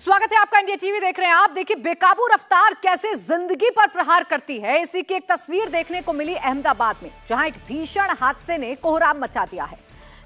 स्वागत है आपका। इंडिया टीवी देख रहे हैं आप। देखिए बेकाबू रफ्तार कैसे जिंदगी पर प्रहार करती है, इसी की एक तस्वीर देखने को मिली अहमदाबाद में, जहां एक भीषण हादसे ने कोहराम मचा दिया है।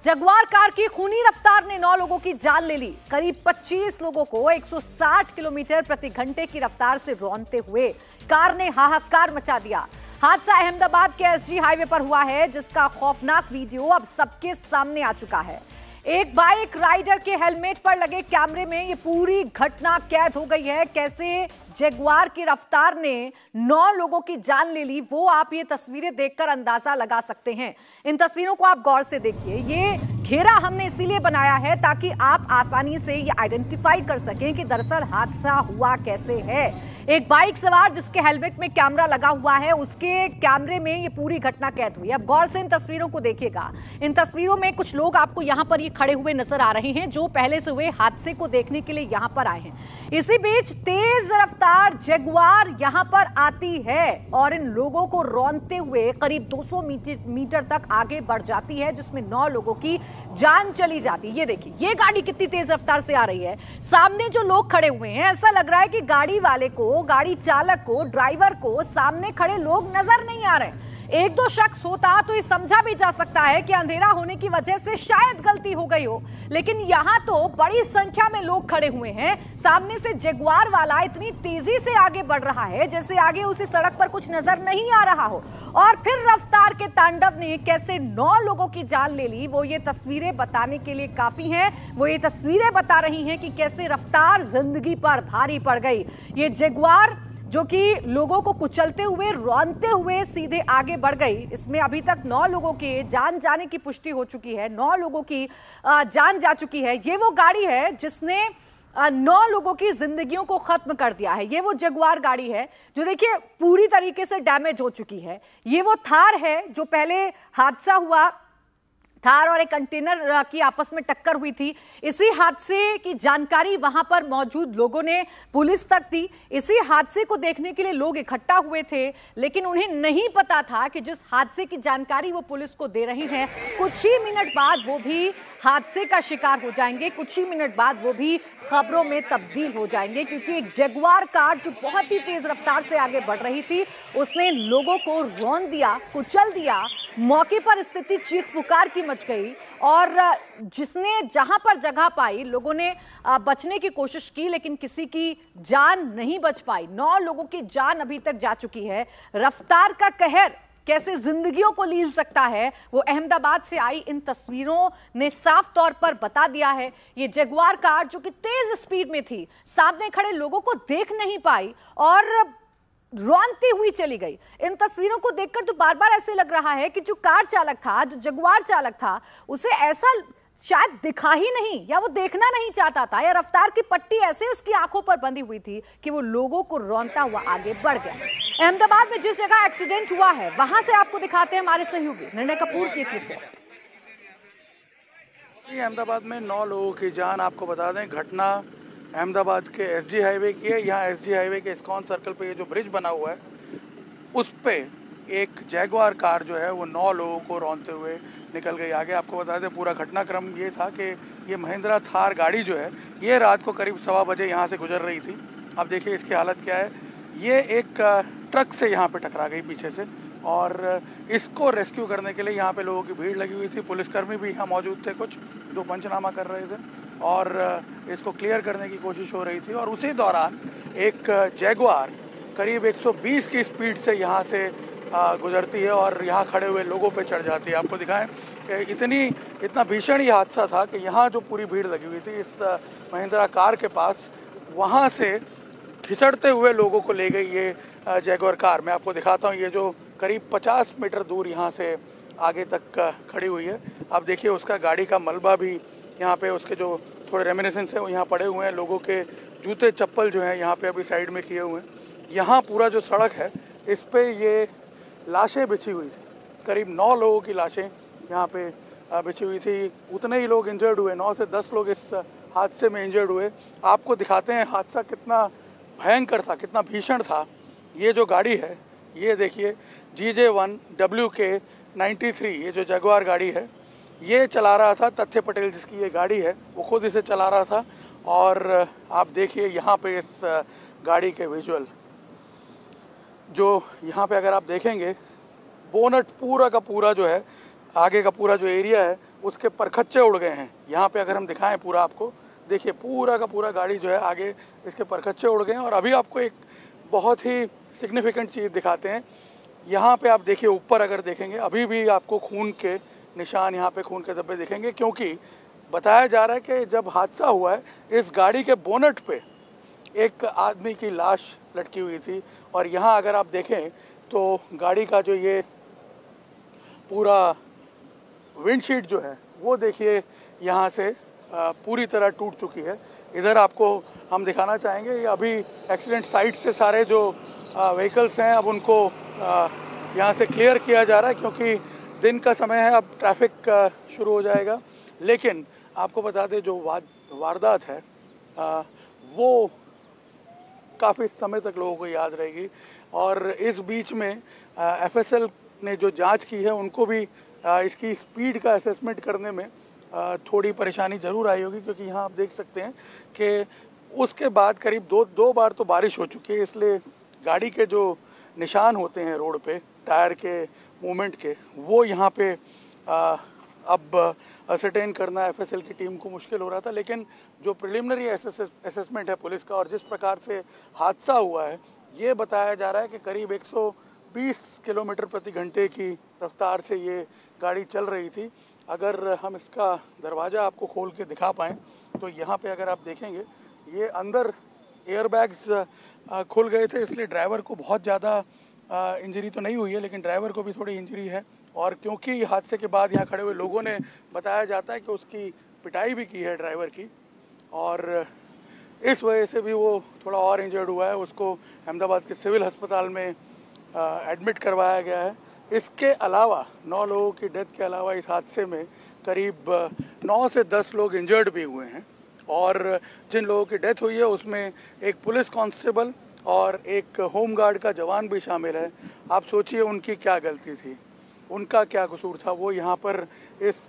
जगुआर कार की खूनी रफ्तार ने 9 लोगों की जान ले ली। करीब 25 लोगों को 160 किलोमीटर प्रति घंटे की रफ्तार से रौंदते हुए कार ने हाहाकार मचा दिया। हादसा अहमदाबाद के एसजी हाईवे पर हुआ है, जिसका खौफनाक वीडियो अब सबके सामने आ चुका है। एक बाइक राइडर के हेलमेट पर लगे कैमरे में ये पूरी घटना कैद हो गई है। कैसे जगुआर की रफ्तार ने 9 लोगों की जान ले ली, वो आप ये तस्वीरें देखकर अंदाजा लगा सकते हैं। इन तस्वीरों को आप गौर से देखिए। ये घेरा हमने इसीलिए बनाया है ताकि आप आसानी से ये आइडेंटिफाई कर सकें कि दरअसल हादसा हुआ कैसे है। एक बाइक सवार जिसके हेलमेट में कैमरा लगा हुआ है, उसके कैमरे में ये पूरी घटना कैद हुई है। अब गौर से इन तस्वीरों को देखिएगा। इन तस्वीरों में कुछ लोग आपको यहाँ पर ये खड़े हुए नजर आ रहे हैं, जो पहले से हुए हादसे को देखने के लिए यहाँ पर आए हैं। इसी बीच तेज रफ्तार जगुआर यहाँ पर आती है और इन लोगों को रौंदते हुए करीब 200 मीटर तक आगे बढ़ जाती है, जिसमें 9 लोगों की जान चली जाती है। ये देखिए, ये गाड़ी कितनी तेज रफ्तार से आ रही है। सामने जो लोग खड़े हुए हैं, ऐसा लग रहा है कि गाड़ी वाले को, गाड़ी चालक को, ड्राइवर को सामने खड़े लोग नजर नहीं आ रहे। एक दो शख्स होता तो ये समझा भी जा सकता है कि अंधेरा होने की वजह से शायद गलती हो गई हो, लेकिन यहां तो बड़ी संख्या में लोग खड़े हुए हैं। सामने से जगुआर वाला इतनी तेजी से आगे बढ़ रहा है जैसे आगे उसी सड़क पर कुछ नजर नहीं आ रहा हो, और फिर रफ्तार के तांडव ने कैसे 9 लोगों की जान ले ली, वो ये तस्वीरें बताने के लिए काफी हैं। वो ये तस्वीरें बता रही हैं कि कैसे रफ्तार जिंदगी पर भारी पड़ गई। ये जगुआर जो कि लोगों को कुचलते हुए, रौंदते हुए सीधे आगे बढ़ गई। इसमें अभी तक 9 लोगों के जान जाने की पुष्टि हो चुकी है। 9 लोगों की जान जा चुकी है। ये वो गाड़ी है जिसने 9 लोगों की जिंदगियों को खत्म कर दिया है। ये वो जगुआर गाड़ी है जो देखिए पूरी तरीके से डैमेज हो चुकी है। ये वो थार है जो पहले हादसा हुआ, थार और एक कंटेनर की आपस में टक्कर हुई थी। इसी हादसे की जानकारी वहां पर मौजूद लोगों ने पुलिस तक दी। इसी हादसे को देखने के लिए लोग इकट्ठा हुए थे, लेकिन उन्हें नहीं पता था कि जिस हादसे की जानकारी वो पुलिस को दे रहे हैं, कुछ ही मिनट बाद वो भी हादसे का शिकार हो जाएंगे। कुछ ही मिनट बाद वो भी खबरों में तब्दील हो जाएंगे, क्योंकि एक जगुआर कार जो बहुत ही तेज रफ्तार से आगे बढ़ रही थी, उसने लोगों को रौंद दिया, कुचल दिया। मौके पर स्थिति चीख पुकार की मच गई और जिसने जहां पर जगह पाई, लोगों ने बचने की कोशिश की, लेकिन किसी की जान नहीं बच पाई। 9 लोगों की जान अभी तक जा चुकी है। रफ्तार का कहर कैसे जिंदगियों को लील सकता है, वो अहमदाबाद से आई इन तस्वीरों ने साफ तौर पर बता दिया है। ये जगुआर कार जो कि तेज स्पीड में थी, सामने खड़े लोगों को देख नहीं पाई और रौंदती हुई चली गई। इन तस्वीरों को देखकर तो बार बार ऐसे लग रहा है कि जो कार चालक था, जो जगुआर चालक था, उसे ऐसा शायद दिखा ही नहीं, या वो देखना नहीं चाहता था, या रफ्तार की पट्टी ऐसे उसकी आंखों पर बंधी हुई थी कि वो लोगों को रौंदता हुआ आगे बढ़ गया। अहमदाबाद में जिस जगह एक्सीडेंट हुआ है, वहां से आपको दिखाते हैं हमारे सहयोगी निर्णय कपूर की एक रिपोर्ट। अहमदाबाद में 9 लोगों की जान, आपको बता दें घटना अहमदाबाद के एसजी हाईवे की है। यहाँ एसजी हाईवे के इस्कॉन सर्कल पे ये जो ब्रिज बना हुआ है, उस पे एक जगुआर कार जो है वो 9 लोगों को रौंदते हुए निकल गई आगे। आपको बता दें पूरा घटनाक्रम ये था कि ये महिंद्रा थार गाड़ी जो है, ये रात को करीब 1:15 बजे यहाँ से गुजर रही थी। अब देखिए इसकी हालत क्या है। ये एक ट्रक से यहाँ पे टकरा गई पीछे से, और इसको रेस्क्यू करने के लिए यहाँ पे लोगों की भीड़ लगी हुई थी। पुलिसकर्मी भी यहाँ मौजूद थे कुछ, जो पंचनामा कर रहे थे और इसको क्लियर करने की कोशिश हो रही थी। और उसी दौरान एक जगुआर करीब 120 की स्पीड से यहाँ से गुजरती है और यहाँ खड़े हुए लोगों पे चढ़ जाती है। आपको दिखाएं कि इतना भीषण ये हादसा था कि यहाँ जो पूरी भीड़ लगी हुई थी इस महिंद्रा कार के पास, वहाँ से खिसड़ते हुए लोगों को ले गई ये जगुआर कार। मैं आपको दिखाता हूँ, ये जो करीब 50 मीटर दूर यहाँ से आगे तक खड़ी हुई है। अब देखिए उसका गाड़ी का मलबा भी यहाँ पे, उसके जो थोड़े रेमिनिसेंस है वो यहाँ पड़े हुए हैं। लोगों के जूते चप्पल जो हैं यहाँ पे अभी साइड में किए हुए हैं। यहाँ पूरा जो सड़क है, इस पे ये लाशें बिछी हुई थी। करीब 9 लोगों की लाशें यहाँ पे बिछी हुई थी। उतने ही लोग इंजर्ड हुए, 9 से 10 लोग इस हादसे में इंजर्ड हुए। आपको दिखाते हैं हादसा कितना भयंकर था, कितना भीषण था। ये जो गाड़ी है, ये देखिए GJ1 WK93, ये जो जगुआर गाड़ी है, ये चला रहा था तथ्य पटेल, जिसकी ये गाड़ी है, वो खुद इसे चला रहा था और आप देखिए यहाँ पे इस गाड़ी के विजुअल, जो यहाँ पे अगर आप देखेंगे बोनट पूरा का पूरा जो है, आगे का पूरा जो एरिया है उसके परखच्चे उड़ गए हैं। यहाँ पे अगर हम दिखाएं पूरा आपको, देखिए पूरा का पूरा गाड़ी जो है आगे इसके परखच्चे उड़ गए हैं। और अभी आपको एक बहुत ही सिग्निफिकेंट चीज़ दिखाते हैं। यहाँ पे आप देखिए ऊपर अगर देखेंगे अभी भी आपको खून के निशान, यहाँ पे खून के धब्बे दिखेंगे, क्योंकि बताया जा रहा है कि जब हादसा हुआ है इस गाड़ी के बोनट पे एक आदमी की लाश लटकी हुई थी। और यहाँ अगर आप देखें तो गाड़ी का जो ये पूरा विंडशीट जो है वो देखिए यहाँ से पूरी तरह टूट चुकी है। इधर आपको हम दिखाना चाहेंगे, ये अभी एक्सीडेंट साइट से सारे जो व्हीकल्स हैं अब उनको यहाँ से क्लियर किया जा रहा है, क्योंकि दिन का समय है, अब ट्रैफिक शुरू हो जाएगा। लेकिन आपको बता दें जो वारदात है वो काफ़ी समय तक लोगों को याद रहेगी। और इस बीच में FSL ने जो जांच की है उनको भी इसकी स्पीड का असेसमेंट करने में थोड़ी परेशानी ज़रूर आई होगी, क्योंकि यहाँ आप देख सकते हैं कि उसके बाद करीब दो बार तो बारिश हो चुकी है, इसलिए गाड़ी के जो निशान होते हैं रोड पे टायर के मूवमेंट के, वो यहाँ पे अब असरटेन करना FSL की टीम को मुश्किल हो रहा था। लेकिन जो प्रिलिमिनरी असेसमेंट है पुलिस का और जिस प्रकार से हादसा हुआ है, ये बताया जा रहा है कि करीब 120 किलोमीटर प्रति घंटे की रफ्तार से ये गाड़ी चल रही थी। अगर हम इसका दरवाज़ा आपको खोल के दिखा पाएँ तो यहाँ पे अगर आप देखेंगे ये अंदर एयरबैग्स खुल गए थे, इसलिए ड्राइवर को बहुत ज़्यादा इंजरी तो नहीं हुई है, लेकिन ड्राइवर को भी थोड़ी इंजरी है। और क्योंकि हादसे के बाद यहाँ खड़े हुए लोगों ने बताया जाता है कि उसकी पिटाई भी की है ड्राइवर की, और इस वजह से भी वो थोड़ा और इंजर्ड हुआ है। उसको अहमदाबाद के सिविल अस्पताल में एडमिट करवाया गया है। इसके अलावा 9 लोगों की डेथ के अलावा इस हादसे में करीब 9 से 10 लोग इंजर्ड भी हुए हैं। और जिन लोगों की डेथ हुई है उसमें एक पुलिस कांस्टेबल और एक होमगार्ड का जवान भी शामिल है। आप सोचिए उनकी क्या गलती थी, उनका क्या कसूर था। वो यहाँ पर इस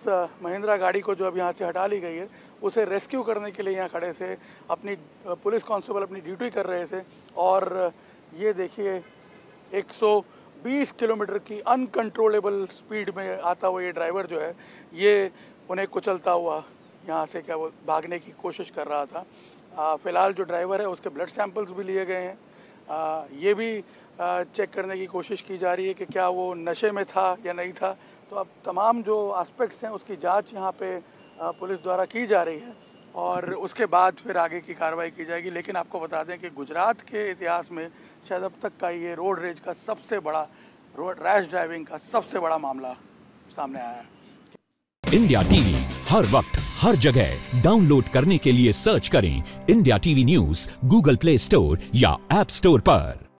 महिंद्रा गाड़ी को जो अब यहाँ से हटा ली गई है उसे रेस्क्यू करने के लिए यहाँ खड़े थे। अपनी पुलिस कांस्टेबल अपनी ड्यूटी कर रहे थे और ये देखिए 120 किलोमीटर की अनकंट्रोलेबल स्पीड में आता हुआ ये ड्राइवर जो है ये उन्हें कुचलता हुआ यहाँ से क्या वो भागने की कोशिश कर रहा था। फ़िलहाल जो ड्राइवर है उसके ब्लड सैंपल्स भी लिए गए हैं। ये भी चेक करने की कोशिश की जा रही है कि क्या वो नशे में था या नहीं था। तो अब तमाम जो एस्पेक्ट्स हैं उसकी जांच यहाँ पे पुलिस द्वारा की जा रही है और उसके बाद फिर आगे की कार्रवाई की जाएगी। लेकिन आपको बता दें कि गुजरात के इतिहास में शायद अब तक का ये रोड रेज का सबसे बड़ा, रोड रैश ड्राइविंग का सबसे बड़ा मामला सामने आया है। इंडिया टीवी हर वक्त हर जगह डाउनलोड करने के लिए सर्च करें India TV news Google play store या ऐप स्टोर पर।